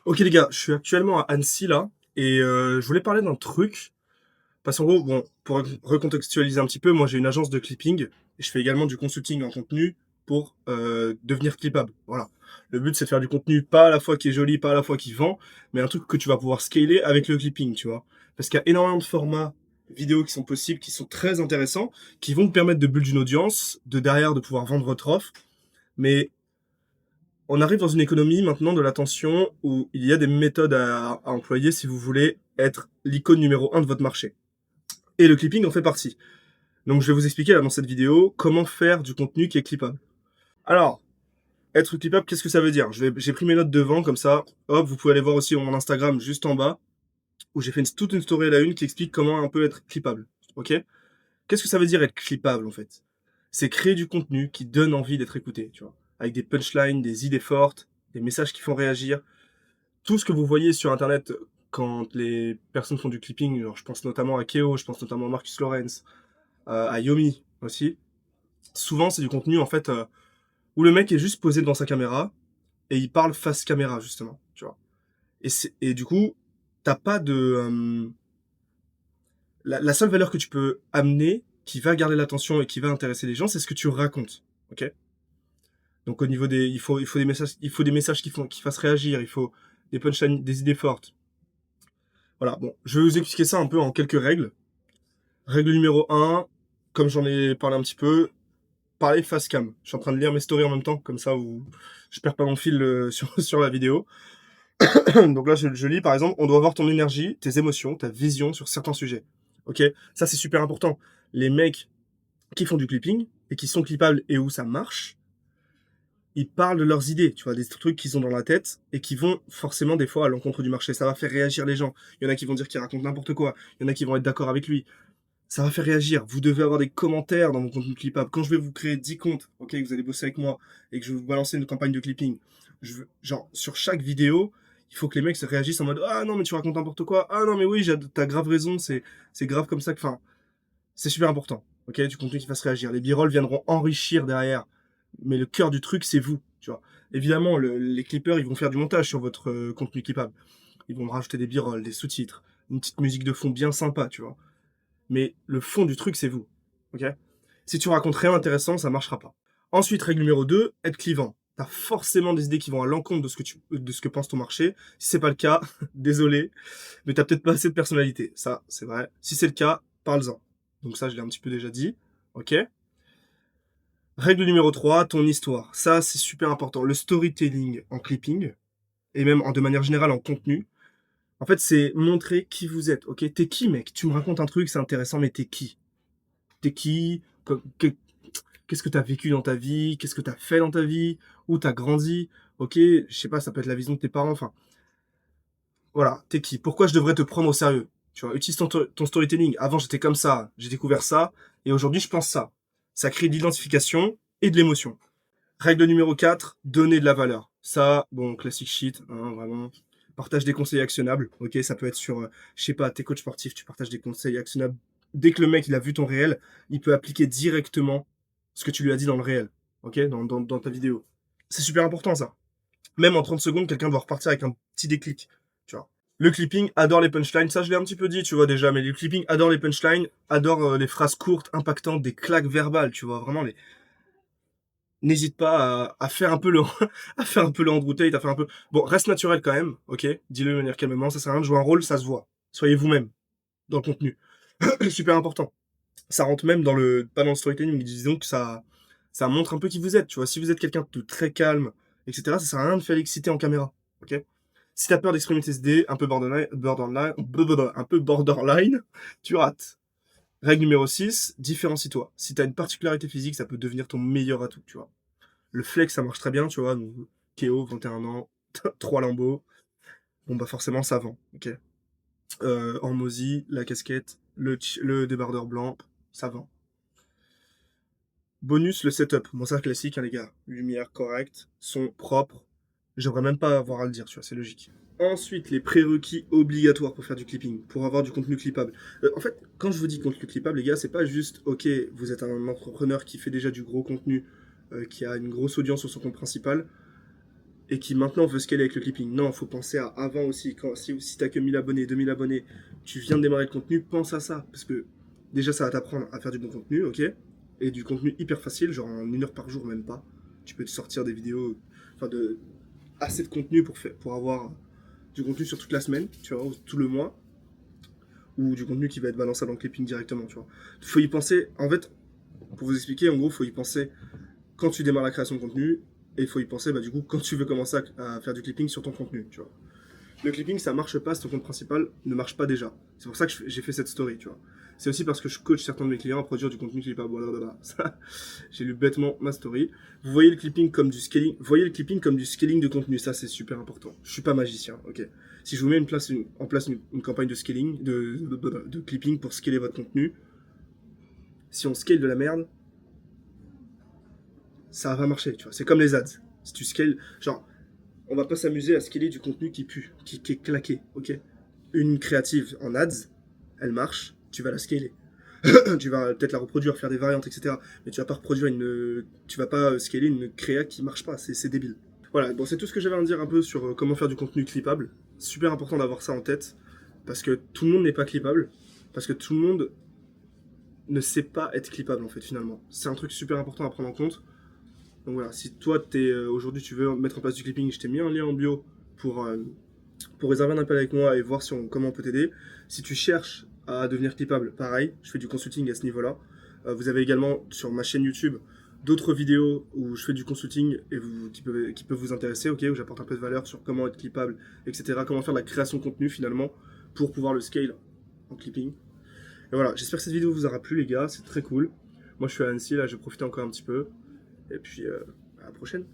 Ok les gars, je suis actuellement à Annecy là, et je voulais parler d'un truc, parce qu'en gros, bon, pour recontextualiser un petit peu, moi j'ai une agence de clipping, et je fais également du consulting en contenu pour devenir clippable. Voilà. Le but c'est de faire du contenu pas à la fois qui est joli, pas à la fois qui vend, mais un truc que tu vas pouvoir scaler avec le clipping, tu vois. Parce qu'il y a énormément de formats vidéo qui sont possibles, qui sont très intéressants, qui vont te permettre de build une audience, de derrière de pouvoir vendre votre offre, mais on arrive dans une économie maintenant de l'attention où il y a des méthodes à employer si vous voulez être l'icône numéro un de votre marché. Et le clipping en fait partie. Donc je vais vous expliquer là dans cette vidéo comment faire du contenu qui est clippable. Alors, être clippable, qu'est-ce que ça veut dire? J'ai pris mes notes devant comme ça. Hop, vous pouvez aller voir aussi mon Instagram juste en bas où j'ai fait toute une story à la une qui explique comment un peu être clippable. Ok? Qu'est-ce que ça veut dire être clippable en fait? C'est créer du contenu qui donne envie d'être écouté, tu vois, avec des punchlines, des idées fortes, des messages qui font réagir, tout ce que vous voyez sur internet quand les personnes font du clipping, genre je pense notamment à Keo, je pense notamment à Marcus Lawrence, à Yomi aussi, souvent c'est du contenu en fait où le mec est juste posé devant sa caméra et il parle face caméra justement, tu vois. Et du coup, t'as pas de... la seule valeur que tu peux amener qui va garder l'attention et qui va intéresser les gens, c'est ce que tu racontes, ok. Donc au niveau des... il faut des messages qui fassent réagir, il faut des punchlines, des idées fortes. Voilà, bon, je vais vous expliquer ça un peu en quelques règles. Règle numéro un, comme j'en ai parlé un petit peu, parler face cam. Je suis en train de lire mes stories en même temps, comme ça je perds pas mon fil sur la vidéo. Donc là, je lis par exemple, on doit voir ton énergie, tes émotions, ta vision sur certains sujets. Ok, ça c'est super important. Les mecs qui font du clipping et qui sont clippables et où ça marche, ils parlent de leurs idées, tu vois, des trucs qu'ils ont dans la tête et qui vont forcément des fois à l'encontre du marché. Ça va faire réagir les gens. Il y en a qui vont dire qu'il raconte n'importe quoi. Il y en a qui vont être d'accord avec lui. Ça va faire réagir. Vous devez avoir des commentaires dans mon contenu clippable. Quand je vais vous créer 10 comptes, ok, que vous allez bosser avec moi et que je vais vous balancer une campagne de clipping, genre, sur chaque vidéo, il faut que les mecs se réagissent en mode ah non, mais tu racontes n'importe quoi. Ah non, mais oui, t'as grave raison, c'est grave comme ça. Enfin, c'est super important, ok, du contenu qui fasse réagir. Les b-rolls viendront enrichir derrière. Mais le cœur du truc, c'est vous, tu vois. Évidemment, les clippers, ils vont faire du montage sur votre contenu clippable. Ils vont rajouter des b-rolls, des sous-titres, une petite musique de fond bien sympa, tu vois. Mais le fond du truc, c'est vous. Ok. Si tu racontes rien intéressant, ça marchera pas. Ensuite, règle numéro 2, être clivant. T'as forcément des idées qui vont à l'encontre de ce que pense ton marché. Si c'est pas le cas, désolé, mais t'as peut-être pas assez de personnalité. Ça, c'est vrai. Si c'est le cas, parle-en. Donc ça, je l'ai un petit peu déjà dit. Ok. Règle numéro 3, ton histoire. Ça, c'est super important. Le storytelling en clipping, et même de manière générale en contenu, en fait, c'est montrer qui vous êtes. Ok. T'es qui, mec? Tu me racontes un truc, c'est intéressant, mais t'es qui? T'es qui? Qu'est-ce que tu as vécu dans ta vie? Qu'est-ce que tu as fait dans ta vie? Où tu as grandi? Ok, je sais pas, ça peut être la vision de tes parents. Enfin, voilà, t'es qui? Pourquoi je devrais te prendre au sérieux? Tu vois, utilise ton storytelling. Avant, j'étais comme ça, j'ai découvert ça, et aujourd'hui, je pense ça. Ça crée de l'identification et de l'émotion. Règle numéro 4, donner de la valeur. Ça, bon, classic shit, hein, vraiment. Partage des conseils actionnables. Ok, ça peut être sur, je sais pas, tes coachs sportifs, tu partages des conseils actionnables. Dès que le mec il a vu ton réel, il peut appliquer directement ce que tu lui as dit dans le réel. Ok, dans ta vidéo. C'est super important ça. Même en 30 secondes, quelqu'un doit repartir avec un petit déclic. Tu vois. Le clipping adore les punchlines. Ça, je l'ai un petit peu dit, tu vois déjà, mais le clipping adore les punchlines, adore les phrases courtes, impactantes, des claques verbales, tu vois, vraiment les, n'hésite pas à faire un peu le à faire un peu le Andrew Tate, à faire un peu bon, reste naturel quand même, ok, dis-le de manière calmement, ça sert à rien de jouer un rôle, ça se voit, soyez vous-même dans le contenu. Super important, ça rentre même dans le pas dans le storytelling, mais disons que ça montre un peu qui vous êtes, tu vois. Si vous êtes quelqu'un de très calme, etc., ça sert à rien de faire l'exciter en caméra, ok. Si t'as peur d'exprimer tes idées un peu borderline, tu rates. Règle numéro 6, différencie-toi. Si t'as une particularité physique, ça peut devenir ton meilleur atout, tu vois. Le flex, ça marche très bien, tu vois. Donc, Keo, 21 ans, 3 lambeaux. Bon, bah forcément, ça vend. Ok. Hormozy, la casquette, le débardeur blanc, ça vend. Bonus, le setup. Bon, ça, classique, hein, les gars. Lumière correcte, son propre. J'aimerais même pas avoir à le dire, tu vois, c'est logique. Ensuite, les prérequis obligatoires pour faire du clipping, pour avoir du contenu clippable. En fait, quand je vous dis contenu clippable, les gars, c'est pas juste, ok, vous êtes un entrepreneur qui fait déjà du gros contenu, qui a une grosse audience sur son compte principal, et qui maintenant veut scaler avec le clipping. Non, il faut penser à avant aussi. Si tu n'as que 1000 abonnés, 2000 abonnés, tu viens de démarrer le contenu, pense à ça. Parce que déjà, ça va t'apprendre à faire du bon contenu, ok? Et du contenu hyper facile, genre en 1 heure par jour, même pas. Tu peux te sortir des vidéos, assez de contenu pour avoir du contenu sur toute la semaine, tu vois, ou tout le mois, ou du contenu qui va être balançable en clipping directement, tu vois. Il faut y penser, en fait, pour vous expliquer, en gros, il faut y penser quand tu démarres la création de contenu, et il faut y penser, du coup, quand tu veux commencer à faire du clipping sur ton contenu, tu vois. Le clipping, ça marche pas si ton compte principal ne marche pas déjà. C'est pour ça que j'ai fait cette story, tu vois. C'est aussi parce que je coach certains de mes clients à produire du contenu clippable. Blablabla. Ça, j'ai lu bêtement ma story. Vous voyez le clipping comme du scaling. Voyez le clipping comme du scaling de contenu. Ça, c'est super important. Je suis pas magicien, ok. Si je vous mets en place une campagne de scaling, de clipping pour scaler votre contenu, si on scale de la merde, ça va marcher, tu vois. C'est comme les ads. Si tu scales, genre, on va pas s'amuser à scaler du contenu qui pue, qui est claqué, ok. Une créative en ads, elle marche, tu vas la scaler. Tu vas peut-être la reproduire, faire des variantes, etc. Mais tu vas pas tu vas pas scaler une créa qui marche pas, c'est débile. Voilà, bon, c'est tout ce que j'avais à dire un peu sur comment faire du contenu clippable. Super important d'avoir ça en tête, parce que tout le monde n'est pas clippable, parce que tout le monde ne sait pas être clippable en fait finalement. C'est un truc super important à prendre en compte. Donc voilà, si toi aujourd'hui tu veux mettre en place du clipping, je t'ai mis un lien en bio pour réserver un appel avec moi et voir comment on peut t'aider. Si tu cherches à devenir clippable, pareil, je fais du consulting à ce niveau-là. Vous avez également sur ma chaîne YouTube d'autres vidéos où je fais du consulting et qui peuvent vous intéresser, ok, où j'apporte un peu de valeur sur comment être clippable, etc. Comment faire de la création de contenu finalement pour pouvoir le scale en clipping. Et voilà, j'espère que cette vidéo vous aura plu les gars, c'est très cool. Moi je suis à Annecy, là je vais profiter encore un petit peu. Et puis à la prochaine.